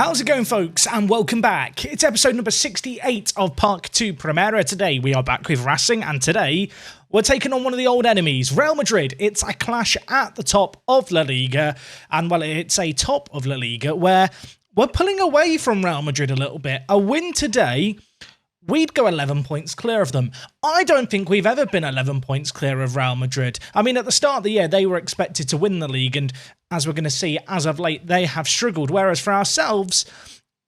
How's it going, folks, and welcome back. It's episode number 68 of Park 2 Primera. Today we are back with Racing, and today we're taking on one of the old enemies, Real Madrid. It's a clash at the top of La Liga, and well, it's a top of La Liga where we're pulling away from Real Madrid a little bit. A win today, we'd go 11 points clear of them. I don't think we've ever been 11 points clear of Real Madrid. I mean, at the start of the year, they were expected to win the league, and as we're going to see, as of late, they have struggled. Whereas for ourselves,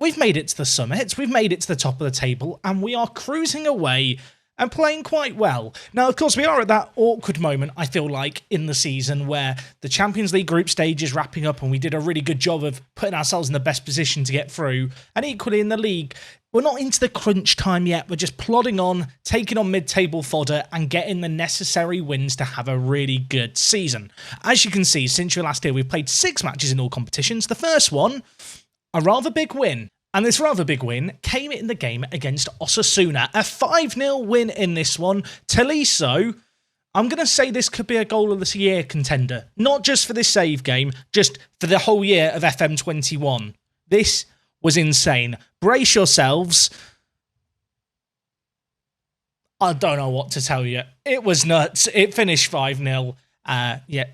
we've made it to the summit, we've made it to the top of the table, and we are cruising away and playing quite well. Now, of course, we are at that awkward moment, I feel like, in the season where the Champions League group stage is wrapping up and we did a really good job of putting ourselves in the best position to get through. And equally in the league, we're not into the crunch time yet. We're just plodding on, taking on mid-table fodder and getting the necessary wins to have a really good season. As you can see, since your last year, we've played 6 matches in all competitions. The first one, a rather big win. And this rather big win came in the game against Osasuna. A 5-0 win in this one. Tolisso, I'm going to say this could be a goal of the year contender. Not just for this save game, just for the whole year of FM21. This was insane. Brace yourselves. I don't know what to tell you. It was nuts. It finished 5-0.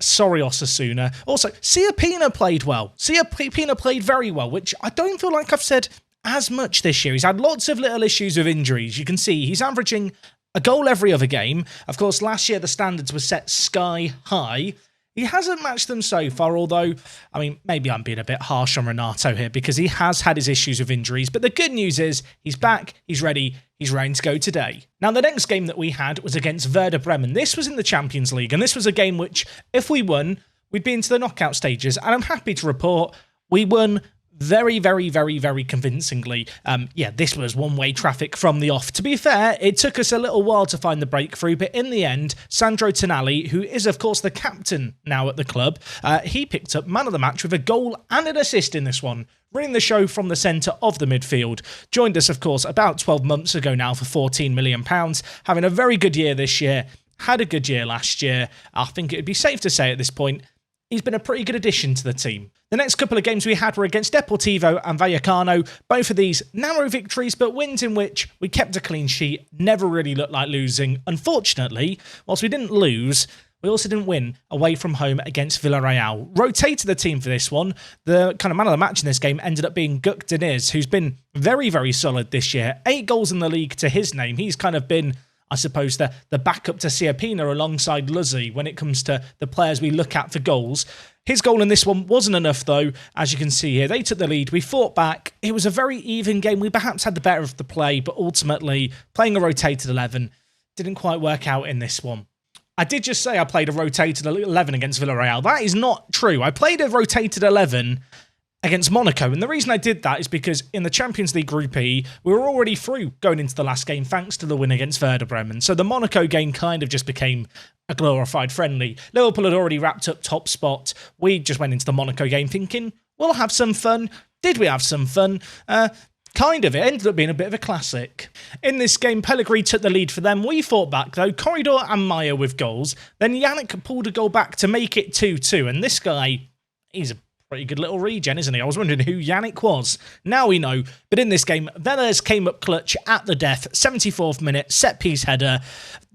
Sorry, Osasuna. Also, Pina played well. Pina played very well, which I don't feel like I've said as much this year. He's had lots of little issues with injuries. You can see he's averaging a goal every other game. Of course, last year the standards were set sky high. He hasn't matched them so far, although, I mean, maybe I'm being a bit harsh on Renato here because he has had his issues with injuries. But the good news is he's back, he's ready to go today. Now, the next game that we had was against Werder Bremen. This was in the Champions League, and this was a game which, if we won, we'd be into the knockout stages. And I'm happy to report we won very, very, very, very convincingly. This was one-way traffic from the off. To be fair, it took us a little while to find the breakthrough, but in the end, Sandro Tonali, who is, of course, the captain now at the club, he picked up man of the match with a goal and an assist in this one, running the show from the centre of the midfield. Joined us, of course, about 12 months ago now for £14 million, having a very good year this year, had a good year last year. I think it would be safe to say at this point, he's been a pretty good addition to the team. The next couple of games we had were against Deportivo and Vallecano. Both of these narrow victories, but wins in which we kept a clean sheet, never really looked like losing. Unfortunately, whilst we didn't lose, we also didn't win away from home against Villarreal. Rotated the team for this one. The kind of man of the match in this game ended up being Guk Deniz, who's been very, very solid this year. 8 goals in the league to his name. He's kind of been, I suppose, the backup to Pina alongside Luzzi when it comes to the players we look at for goals. His goal in this one wasn't enough, though. As you can see here, they took the lead. We fought back. It was a very even game. We perhaps had the better of the play, but ultimately, playing a rotated 11 didn't quite work out in this one. I did just say I played a rotated 11 against Villarreal. That is not true. I played a rotated 11 against Monaco, and the reason I did that is because in the Champions League Group E, we were already through going into the last game thanks to the win against Werder Bremen, so the Monaco game kind of just became a glorified friendly. Liverpool had already wrapped up top spot. We just went into the Monaco game thinking, we'll have some fun. Did we have some fun? Kind of. It ended up being a bit of a classic. In this game, Pellegrini took the lead for them. We fought back, though. Corridor and Maya with goals. Then Yannick pulled a goal back to make it 2-2, and this guy, he's a pretty good little regen, isn't he? I was wondering who Yannick was. Now we know. But in this game, Velez came up clutch at the death. 74th minute, set-piece header.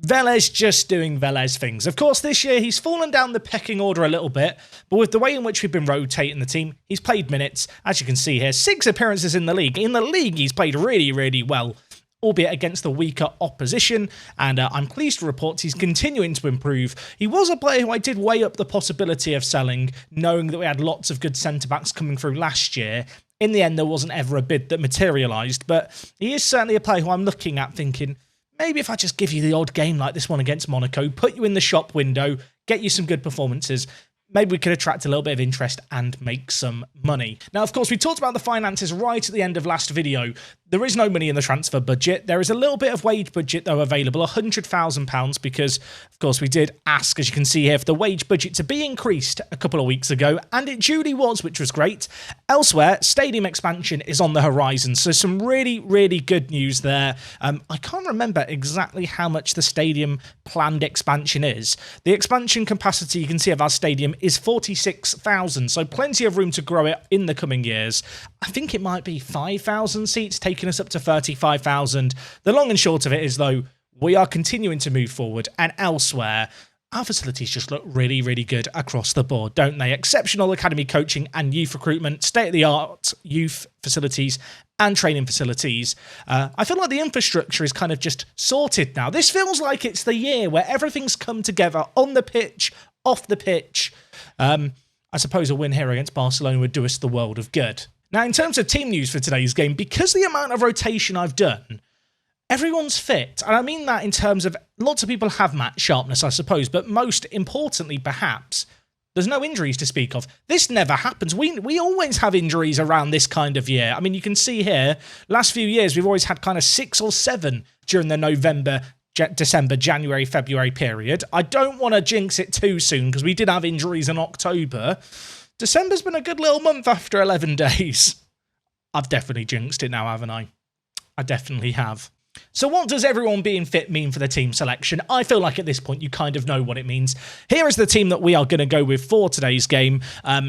Velez just doing Velez things. Of course, this year, he's fallen down the pecking order a little bit. But with the way in which we've been rotating the team, he's played minutes. As you can see here, 6 appearances in the league. In the league, he's played really, really well, albeit against the weaker opposition, and I'm pleased to report he's continuing to improve. He was a player who I did weigh up the possibility of selling, knowing that we had lots of good centre-backs coming through last year. In the end, there wasn't ever a bid that materialised, but he is certainly a player who I'm looking at thinking, maybe if I just give you the odd game like this one against Monaco, put you in the shop window, get you some good performances, maybe we could attract a little bit of interest and make some money. Now, of course, we talked about the finances right at the end of last video. There is no money in the transfer budget. There is a little bit of wage budget, though, available, £100,000, because, of course, we did ask, as you can see here, for the wage budget to be increased a couple of weeks ago, and it duly was, which was great. Elsewhere, stadium expansion is on the horizon, so some really, really good news there. I can't remember exactly how much the stadium planned expansion is. The expansion capacity, you can see, of our stadium is 46,000, so plenty of room to grow it in the coming years. I think it might be 5,000 seats, taking us up to 35,000. The long and short of it is, though, we are continuing to move forward, and elsewhere, our facilities just look really, really good across the board, don't they? Exceptional academy coaching and youth recruitment, state-of-the-art youth facilities and training facilities. I feel like the infrastructure is kind of just sorted now. This feels like it's the year where everything's come together on the pitch, off the pitch. I suppose a win here against Barcelona would do us the world of good. Now, in terms of team news for today's game, because the amount of rotation I've done, everyone's fit. And I mean that in terms of lots of people have match sharpness, I suppose, but most importantly, perhaps, there's no injuries to speak of. This never happens. We always have injuries around this kind of year. I mean, you can see here, last few years, we've always had kind of 6 or 7 during the November, December, January, February period. I don't want to jinx it too soon because we did have injuries in October. December's been a good little month after 11 days. I've definitely jinxed it now, haven't I? I definitely have. So what does everyone being fit mean for the team selection? I feel like at this point you kind of know what it means. Here is the team that we are going to go with for today's game.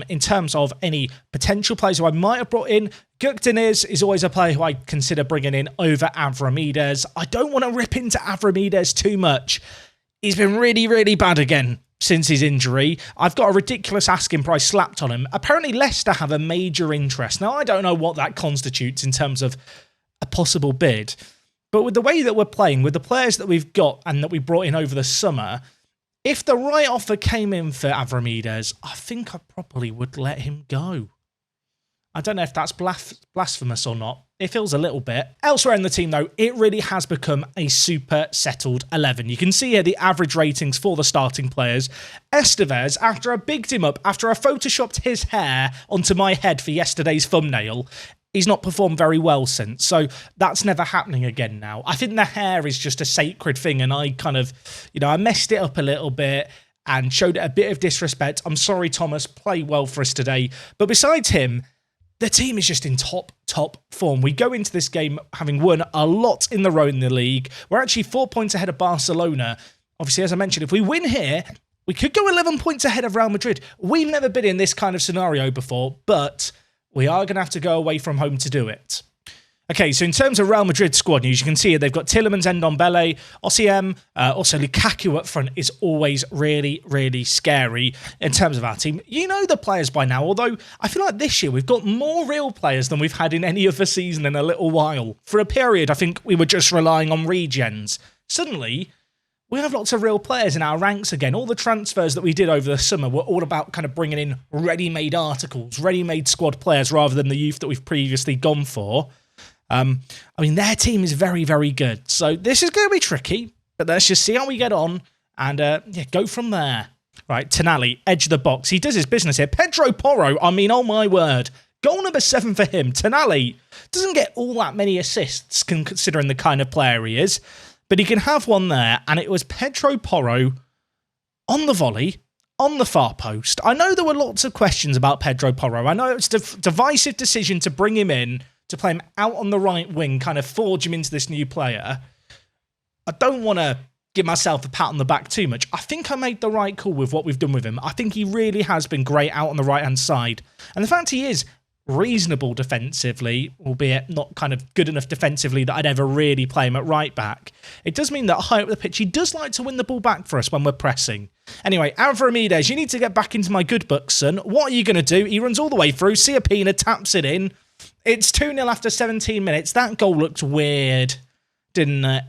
In terms of any potential players who I might have brought in, Gukton is always a player who I consider bringing in over Avramidis. I don't want to rip into Avramidis too much. He's been really, really bad again since his injury. I've got a ridiculous asking price slapped on him. Apparently Leicester have a major interest. Now, I don't know what that constitutes in terms of a possible bid. But with the way that we're playing, with the players that we've got and that we brought in over the summer, if the right offer came in for Avramidis, I think I probably would let him go. I don't know if that's blasphemous or not. It feels a little bit. Elsewhere in the team, though, it really has become a super settled 11. You can see here the average ratings for the starting players. Estevez, after I bigged him up, after I photoshopped his hair onto my head for yesterday's thumbnail, he's not performed very well since, so that's never happening again now. I think the hair is just a sacred thing, and I kind of, I messed it up a little bit and showed it a bit of disrespect. I'm sorry, Thomas, play well for us today. But besides him, the team is just in top form. We go into this game having won a lot in the row in the league. We're actually 4 points ahead of Barcelona. Obviously, as I mentioned, if we win here, we could go 11 points ahead of Real Madrid. We've never been in this kind of scenario before, but we are going to have to go away from home to do it. Okay, so in terms of Real Madrid squad news, you can see here they've got Tielemans, Ndombele, Osimhen, also Lukaku up front is always really, really scary in terms of our team. You know the players by now, although I feel like this year we've got more real players than we've had in any other season in a little while. For a period, I think we were just relying on regens. Suddenly, we have lots of real players in our ranks again. All the transfers that we did over the summer were all about kind of bringing in ready-made articles, ready-made squad players rather than the youth that we've previously gone for. I mean, their team is very, very good. So this is going to be tricky, but let's just see how we get on and go from there. Right, Tonali, edge of the box. He does his business here. Pedro Porro, I mean, oh my word. Goal number 7 for him. Tonali doesn't get all that many assists considering the kind of player he is, but he can have one there, and it was Pedro Porro on the volley, on the far post. I know there were lots of questions about Pedro Porro. I know it's a divisive decision to bring him in, to play him out on the right wing, kind of forge him into this new player. I don't want to give myself a pat on the back too much. I think I made the right call with what we've done with him. I think he really has been great out on the right-hand side. And the fact he is reasonable defensively, albeit not kind of good enough defensively that I'd ever really play him at right back, it does mean that high up the pitch, he does like to win the ball back for us when we're pressing. Anyway, Avramidis, you need to get back into my good books, son. What are you going to do? He runs all the way through. Siapina taps it in. It's 2-0 after 17 minutes. That goal looked weird, didn't it?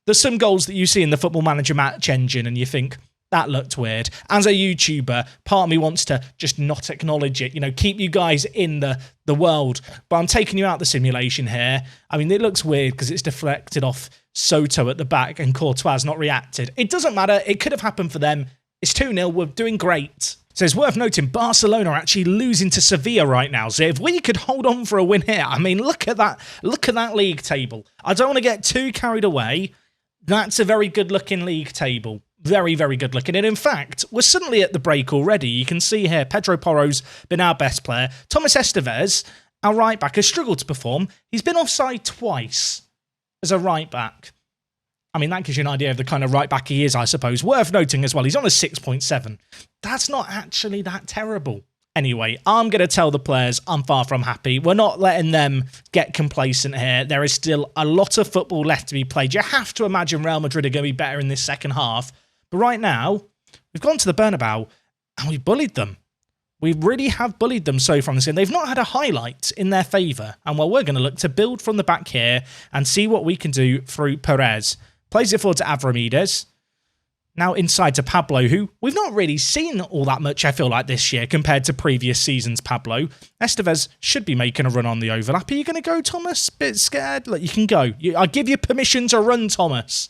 There's some goals that you see in the Football Manager match engine and you think, that looked weird. As a YouTuber, part of me wants to just not acknowledge it, keep you guys in the world. But I'm taking you out the simulation here. I mean, it looks weird because it's deflected off Soto at the back and Courtois not reacted. It doesn't matter. It could have happened for them. It's 2-0. We're doing great. So it's worth noting, Barcelona are actually losing to Sevilla right now. So if we could hold on for a win here, I mean, look at that. Look at that league table. I don't want to get too carried away. That's a very good-looking league table. Very, very good-looking. And in fact, we're suddenly at the break already. You can see here, Pedro Porro's been our best player. Thomas Estevez, our right-back, has struggled to perform. He's been offside twice as a right-back. I mean, that gives you an idea of the kind of right-back he is, I suppose. Worth noting as well, he's on a 6.7. That's not actually that terrible. Anyway, I'm going to tell the players I'm far from happy. We're not letting them get complacent here. There is still a lot of football left to be played. You have to imagine Real Madrid are going to be better in this second half. But right now, we've gone to the Bernabeu and we've bullied them. We really have bullied them so far in this game. They've not had a highlight in their favour. And well, we're going to look to build from the back here and see what we can do through Perez. Plays it forward to Avramides. Now inside to Pablo, who we've not really seen all that much, I feel like, this year compared to previous seasons, Pablo. Estevez should be making a run on the overlap. Are you going to go, Thomas? Bit scared? Look, you can go. I give you permission to run, Thomas.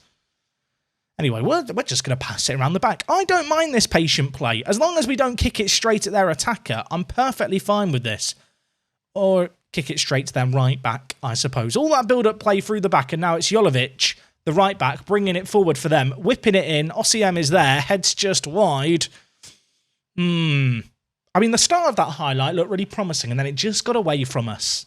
Anyway, we're just going to pass it around the back. I don't mind this patient play. As long as we don't kick it straight at their attacker, I'm perfectly fine with this. Or kick it straight to their right back, I suppose. All that build-up play through the back, and now it's Jolovic, the right back, bringing it forward for them, whipping it in. Osimhen is there, heads just wide. I mean, the start of that highlight looked really promising, and then it just got away from us.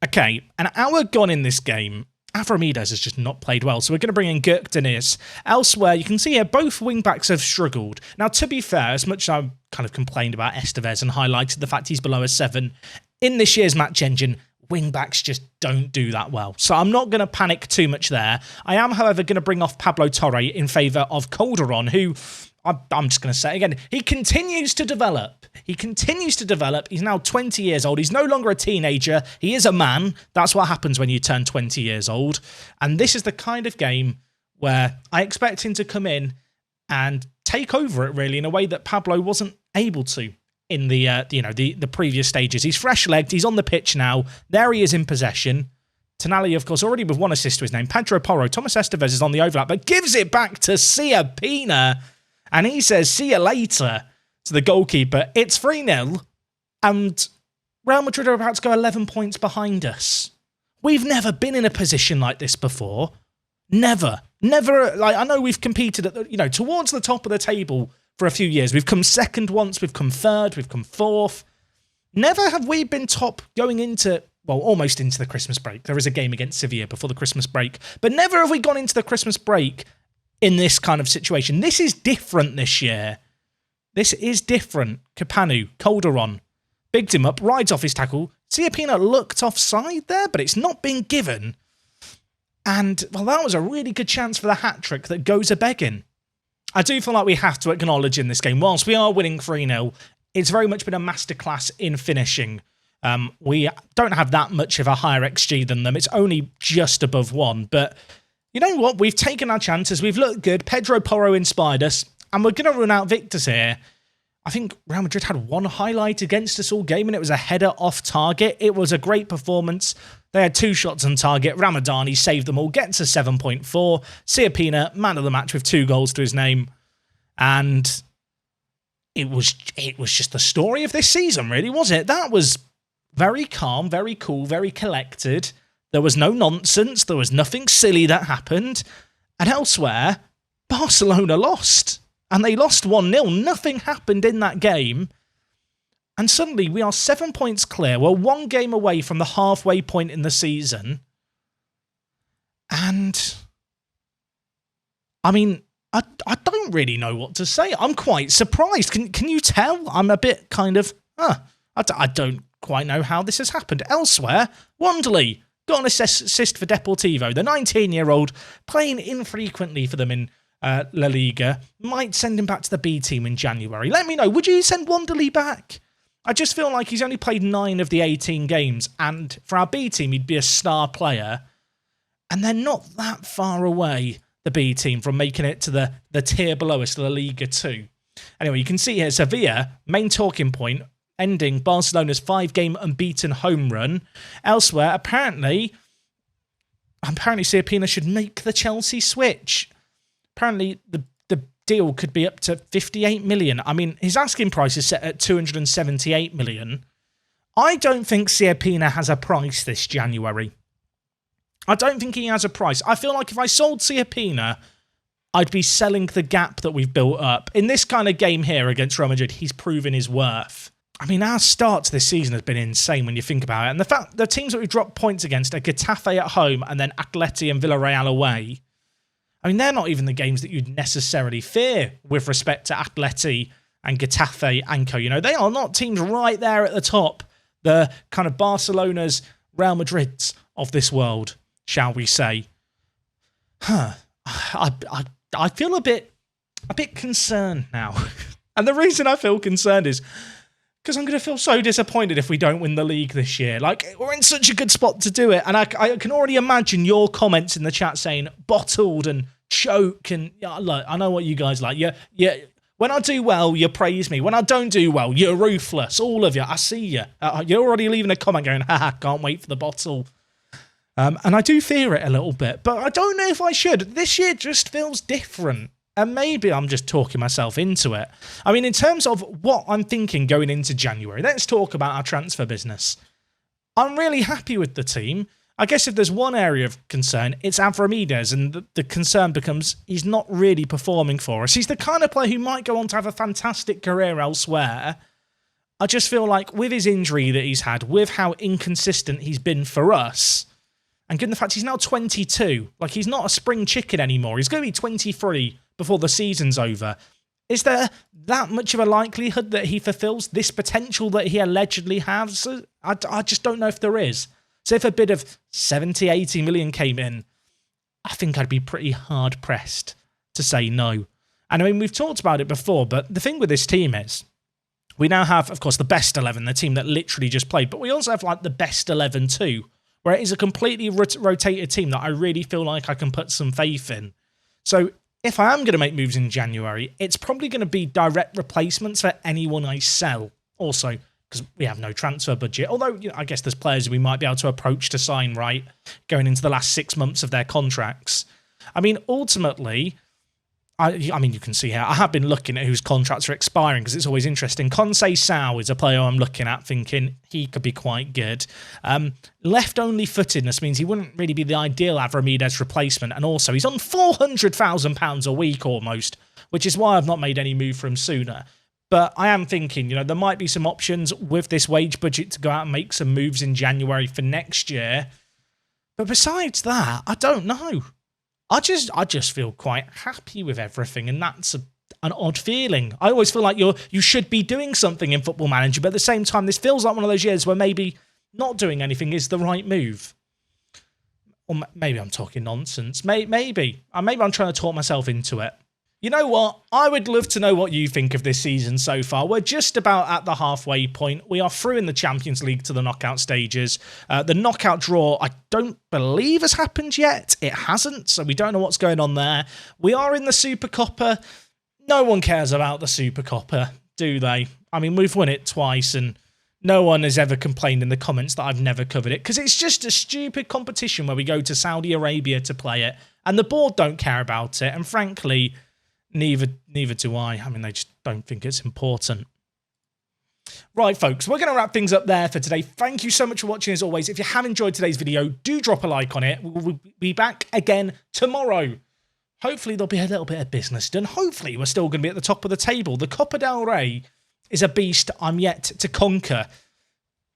Okay, an hour gone in this game. Avramides has just not played well, so we're going to bring in Gürk Deniz. Elsewhere, you can see here, both wing-backs have struggled. Now, to be fair, as much as I've kind of complained about Estevez and highlighted the fact he's below a 7, in this year's match engine, wing-backs just don't do that well. So I'm not going to panic too much there. I am, however, going to bring off Pablo Torre in favour of Calderon, who, I'm just going to say again, he continues to develop. He continues to develop. He's now 20 years old. He's no longer a teenager. He is a man. That's what happens when you turn 20 years old. And this is the kind of game where I expect him to come in and take over it, really, in a way that Pablo wasn't able to in the previous stages. He's fresh-legged. He's on the pitch now. There he is in possession. Tonali, of course, already with one assist to his name. Pedro Porro. Thomas Estevez is on the overlap, but gives it back to Sia Pina. And he says, see you later to the goalkeeper. It's 3-0. And Real Madrid are about to go 11 points behind us. We've never been in a position like this before. Never. Never. Like, I know we've competed at towards the top of the table for a few years. We've come second once, we've come third, we've come fourth. Never have we been top going into, well, almost into the Christmas break. There is a game against Sevilla before the Christmas break. But never have we gone into the Christmas break in this kind of situation. This is different this year. This is different. Capanu, Calderon, bigged him up, rides off his tackle. Siapina looked offside there, but it's not been given. And, well, that was a really good chance for the hat-trick that goes a-begging. I do feel like we have to acknowledge in this game, whilst we are winning 3-0, it's very much been a masterclass in finishing. We don't have that much of a higher XG than them. It's only just above 1. But you know what? We've taken our chances. We've looked good. Pedro Porro inspired us. And we're going to run out victors here. I think Real Madrid had one highlight against us all game, and it was a header off target. It was a great performance. They had 2 shots on target. Ramadani saved them all, gets a 7.4. Siapina, man of the match with 2 goals to his name. And it was just the story of this season, really, wasn't it? That was very calm, very cool, very collected. There was no nonsense. There was nothing silly that happened. And elsewhere, Barcelona lost. And they lost 1-0. Nothing happened in that game. And suddenly we are 7 points clear. We're 1 game away from the halfway point in the season. And I mean, I don't really know what to say. I'm quite surprised. Can you tell? I'm a bit kind of, I don't quite know how this has happened. Elsewhere, Wanderley got an assist for Deportivo. The 19-year-old playing infrequently for them in La Liga. Might send him back to the B team in January. Let me know. Would you send Wanderley back? I just feel like he's only played 9 of the 18 games, and for our B team, he'd be a star player. And they're not that far away, the B team, from making it to the tier below us, La Liga 2. Anyway, you can see here, Sevilla, main talking point, ending Barcelona's 5-game unbeaten home run. Elsewhere, apparently Siapina should make the Chelsea switch. Apparently, the deal could be up to 58 million. I mean, his asking price is set at 278 million. I don't think Siapina has a price this January. I don't think he has a price. I feel like if I sold Siapina, I'd be selling the gap that we've built up. In this kind of game here against Real Madrid, he's proven his worth. I mean, our start to this season has been insane when you think about it. And the fact the teams that we've dropped points against are Getafe at home and then Atleti and Villarreal away. I mean, they're not even the games that you'd necessarily fear with respect to Atleti and Getafe and co. You know, they are not teams right there at the top. The kind of Barcelonas, Real Madrids of this world, shall we say. I feel a bit concerned now. And the reason I feel concerned is because I'm going to feel so disappointed if we don't win the league this year. Like, we're in such a good spot to do it. And I can already imagine your comments in the chat saying bottled and choke. And look, I know what you guys like. Yeah. When I do well, you praise me. When I don't do well, you're ruthless. All of you. I see you. You're already leaving a comment going, haha, can't wait for the bottle. And I do fear it a little bit, but I don't know if I should. This year just feels different. And maybe I'm just talking myself into it. I mean, in terms of what I'm thinking going into January, let's talk about our transfer business. I'm really happy with the team. I guess if there's one area of concern, it's Avramides, and the concern becomes he's not really performing for us. He's the kind of player who might go on to have a fantastic career elsewhere. I just feel like with his injury that he's had, with how inconsistent he's been for us, and given the fact he's now 22, like he's not a spring chicken anymore, he's going to be 23 before the season's over. Is there that much of a likelihood that he fulfills this potential that he allegedly has? I just don't know if there is. So if a bid of 70, 80 million came in, I think I'd be pretty hard-pressed to say no. And I mean, we've talked about it before, but the thing with this team is we now have, of course, the best 11, the team that literally just played, but we also have like the best 11 too, where it is a completely rotated team that I really feel like I can put some faith in. So if I am going to make moves in January, it's probably going to be direct replacements for anyone I sell. Also, because we have no transfer budget. Although, you know, I guess there's players we might be able to approach to sign, right, going into the last 6 months of their contracts. I mean, ultimately, I mean, you can see here, I have been looking at whose contracts are expiring because it's always interesting. Conceição is a player I'm looking at thinking he could be quite good. Left-only-footedness means he wouldn't really be the ideal Avramides replacement. And also, he's on £400,000 a week almost, which is why I've not made any move for him sooner. But I am thinking, you know, there might be some options with this wage budget to go out and make some moves in January for next year. But besides that, I don't know. I just feel quite happy with everything, and that's an odd feeling. I always feel like you should be doing something in Football Manager, but at the same time, this feels like one of those years where maybe not doing anything is the right move. Or maybe I'm talking nonsense. Maybe I'm trying to talk myself into it. You know what? I would love to know what you think of this season so far. We're just about at the halfway point. We are through in the Champions League to the knockout stages. The knockout draw, I don't believe has happened yet. It hasn't, so we don't know what's going on there. We are in the Super Coppa. No one cares about the Super Coppa, do they? I mean, we've won it twice, and no one has ever complained in the comments that I've never covered it, because it's just a stupid competition where we go to Saudi Arabia to play it, and the board don't care about it, and frankly, neither do I. I mean, they just don't think it's important. Right, folks, we're going to wrap things up there for today. Thank you so much for watching, as always. If you have enjoyed today's video, do drop a like on it. We'll be back again tomorrow. Hopefully, there'll be a little bit of business done. Hopefully, we're still going to be at the top of the table. The Copa del Rey is a beast I'm yet to conquer.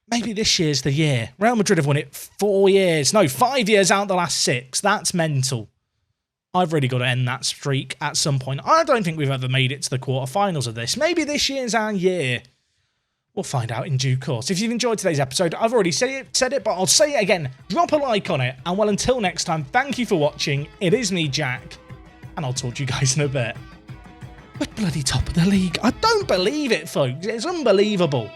Maybe this year's the year. Real Madrid have won it 5 years out the last 6. That's mental. I've really got to end that streak at some point. I don't think we've ever made it to the quarterfinals of this. Maybe this year's our year. We'll find out in due course. If you've enjoyed today's episode, I've already said it, but I'll say it again. Drop a like on it. And well, until next time, thank you for watching. It is me, Jack, and I'll talk to you guys in a bit. We're bloody top of the league. I don't believe it, folks. It's unbelievable.